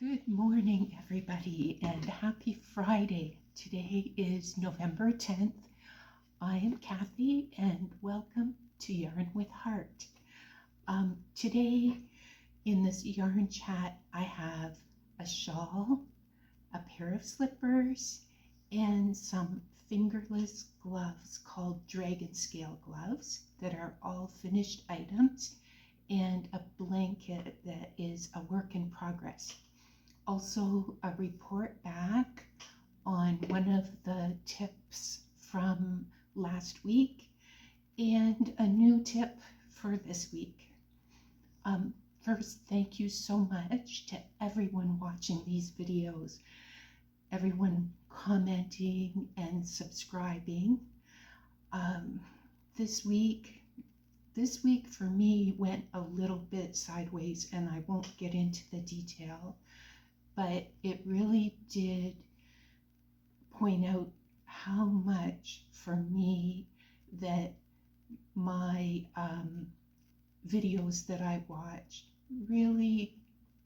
Good morning, everybody, and happy Friday. Today is November 10th. I am Kathy, and welcome to Yarn with Heart. Today, in this yarn chat, I have a shawl, a pair of slippers, and some fingerless gloves called dragon scale gloves that are all finished items, and a blanket that is a work in progress. Also, a report back on one of the tips from last week and a new tip for this week. First, thank you so much to everyone watching these videos, everyone commenting and subscribing. This week for me went a little bit sideways, and I won't get into the detail, but it really did point out how much for me that my videos that I watch really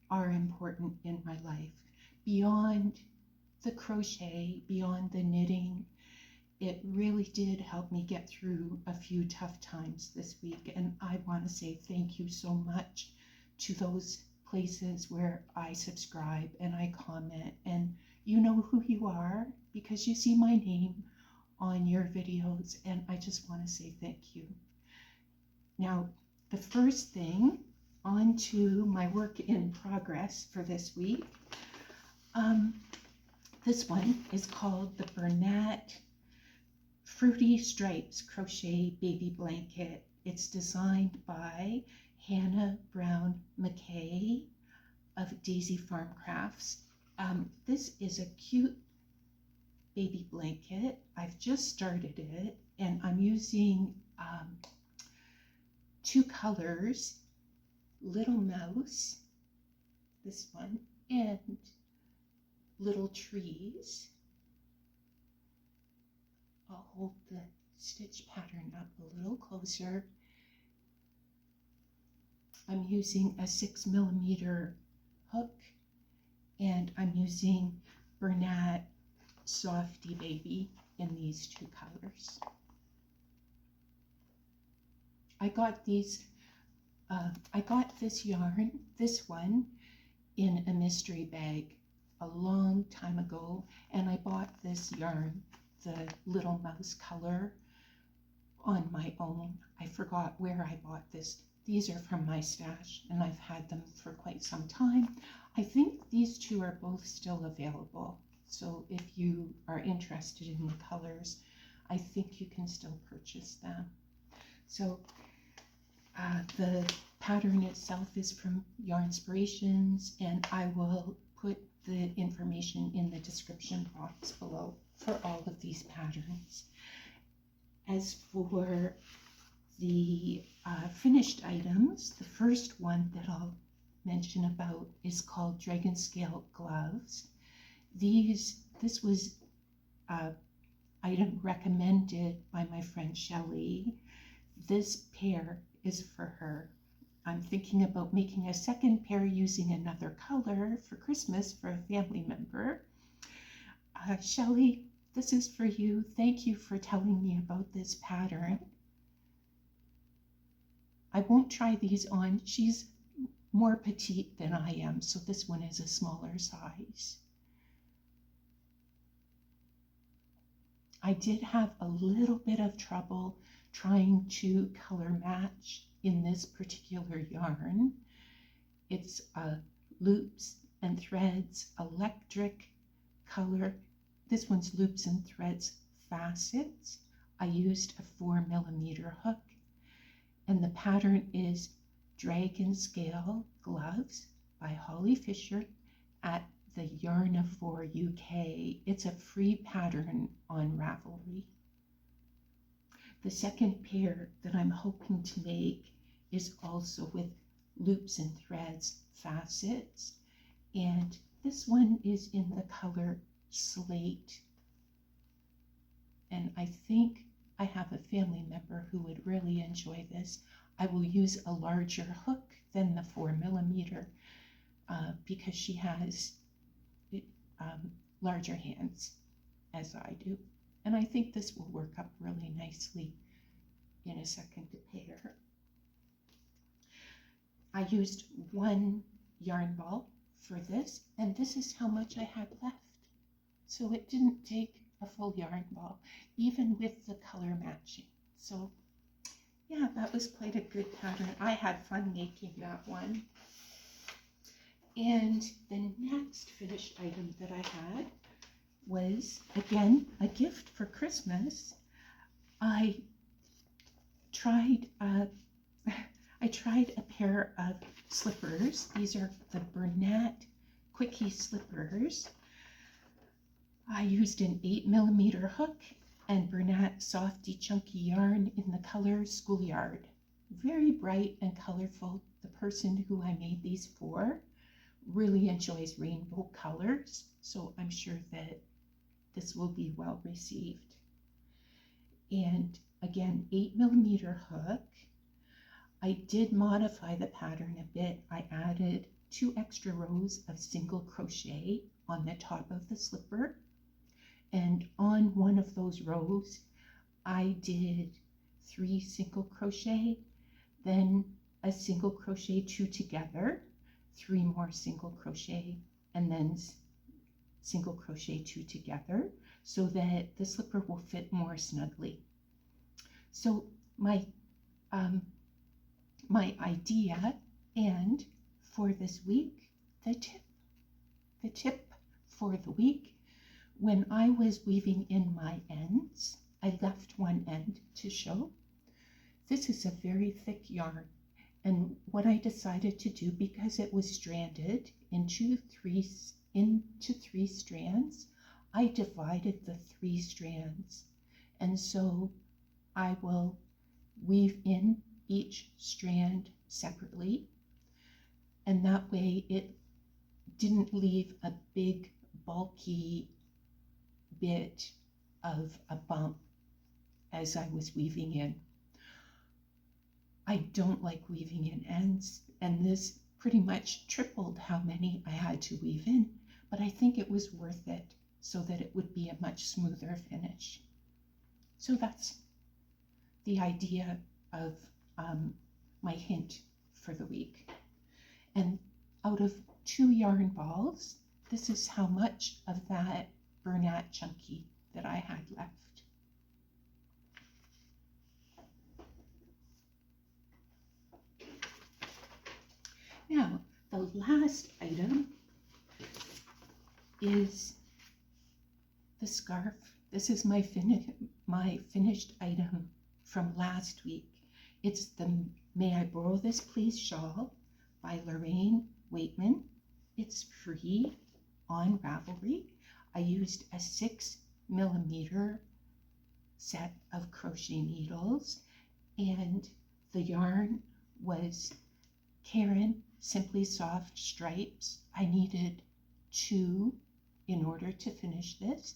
are important in my life. Beyond the crochet, beyond the knitting, it really did help me get through a few tough times this week, and I want to say thank you so much to those places where I subscribe and I comment, and you know who you are because you see my name on your videos, and I just want to say thank you. Now, the first thing, on to my work in progress for this week. This one is called the Bernat Fruity Stripes Crochet Baby Blanket. It's designed by Hannah Brown McKay of Daisy Farm Crafts. This is a cute baby blanket. I've just started it, and I'm using two colors, Little Mouse, this one, and Little Trees. I'll hold the stitch pattern up a little closer. I'm using a 6mm hook, and I'm using Bernat Softy Baby in these two colors. I got this yarn, this one, in a mystery bag a long time ago, and I bought this yarn, the Little Mouse color, on my own. I forgot where I bought this. These are from my stash, and I've had them for quite some time. I think these two are both still available, so if you are interested in the colors, I think you can still purchase them. So the pattern itself is from Yarnspirations, and I will put the information in the description box below for all of these patterns. As for the finished items, the first one that I'll mention about is called Dragon Scale Gloves. This was an item recommended by my friend Shelley. This pair is for her. I'm thinking about making a second pair using another color for Christmas for a family member. Shelley, this is for you. Thank you for telling me about this pattern. I won't try these on. She's more petite than I am, so this one is a smaller size. I did have a little bit of trouble trying to color match in this particular yarn. It's loops and threads, electric color. This one's loops and threads facets. I used a 4mm hook, and the pattern is Dragon Scale Gloves by Holly Fisher at the Yarnivore UK. It's a free pattern on Ravelry. The second pair that I'm hoping to make is also with loops and threads facets, and this one is in the color Slate, and I think I have a family member who would really enjoy this. I will use a larger hook than the 4mm because she has larger hands as I do. And I think this will work up really nicely in a second pair. I used 1 yarn ball for this, and this is how much I had left. So it didn't take a full yarn ball, even with the color matching. So yeah, that was quite a good pattern. I had fun making that one. And the next finished item that I had was, again, a gift for Christmas. I tried a pair of slippers. These are the Bernat Quickie slippers. I used an 8mm hook and Bernat softy chunky yarn in the color Schoolyard. Very bright and colorful. The person who I made these for really enjoys rainbow colors, so I'm sure that this will be well received. And again, 8mm hook. I did modify the pattern a bit. I added 2 extra rows of single crochet on the top of the slipper, and on one of those rows I did 3 single crochet, then a single crochet 2 together, 3 more single crochet, and then single crochet 2 together, so that the slipper will fit more snugly. So my idea, and for this week, the tip for the week, when I was weaving in my ends, I left one end to show. This is a very thick yarn, and what I decided to do, because it was stranded into 3 strands, I divided the 3 strands, and so I will weave in each strand separately, and that way it didn't leave a big bulky bit of a bump as I was weaving in. I don't like weaving in ends, and this pretty much tripled how many I had to weave in, but I think it was worth it so that it would be a much smoother finish. So that's the idea of my hint for the week. And out of 2 yarn balls, this is how much of that Bernat chunky that I had left. Now, the last item is the scarf. This is my finished item from last week. It's the May I Borrow This Please Shawl by Lorraine Waitman. It's free on Ravelry. I used a 6mm set of crochet needles, and the yarn was Caron Simply Soft Stripes. I needed 2 in order to finish this,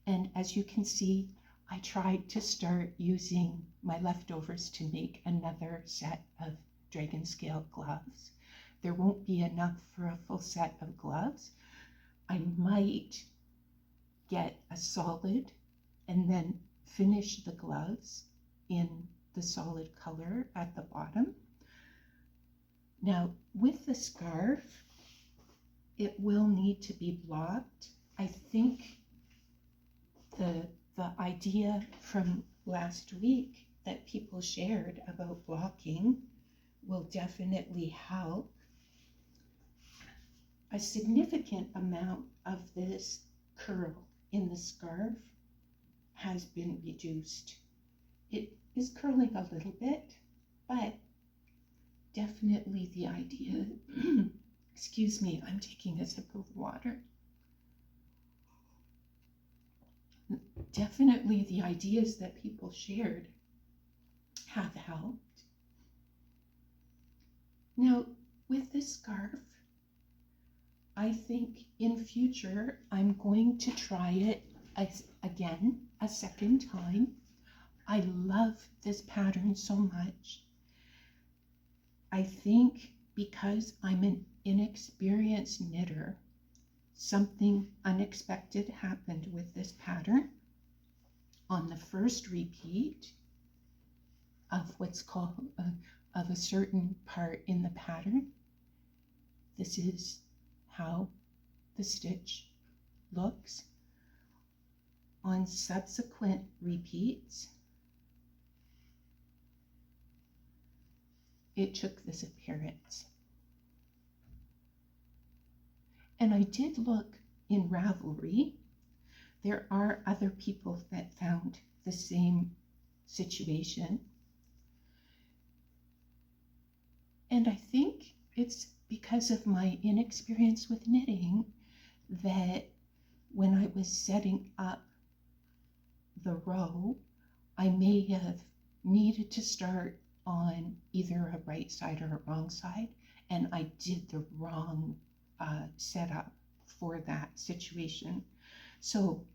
and as you can see, I tried to start using my leftovers to make another set of dragon scale gloves. There won't be enough for a full set of gloves. I might get a solid and then finish the gloves in the solid color at the bottom. Now, with the scarf, it will need to be blocked. I think the idea from last week that people shared about blocking will definitely help. A significant amount of this curl in the scarf has been reduced. It is curling a little bit, but definitely the idea, excuse me, I'm taking a sip of water. Definitely the ideas that people shared have helped. Now, with this scarf, I think in future I'm going to try it again a second time. I love this pattern so much. I think because I'm inexperienced knitter, something unexpected happened with this pattern. On the first repeat of what's called of a certain part in the pattern, this is how the stitch looks. On subsequent repeats, it took this appearance. And I did look in Ravelry. There are other people that found the same situation. And I think it's because of my inexperience with knitting that when I was setting up the row, I may have needed to start on either a right side or a wrong side, and I did the wrong setup for that situation. So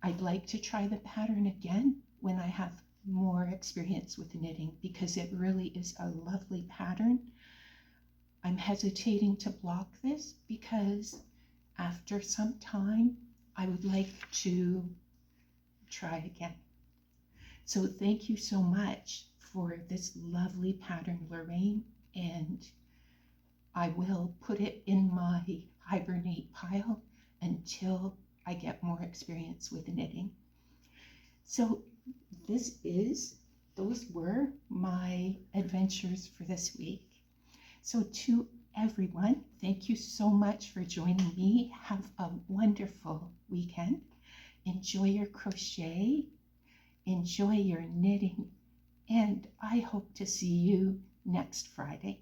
I'd like to try the pattern again when I have more experience with knitting, because it really is a lovely pattern. I'm hesitating to block this because after some time I would like to try again. So thank you so much for this lovely pattern, Lorraine, and I will put it in my hibernate pile until I get more experience with knitting. So those were my adventures for this week. So to everyone, thank you so much for joining me. Have a wonderful weekend. Enjoy your crochet, enjoy your knitting, and I hope to see you next Friday.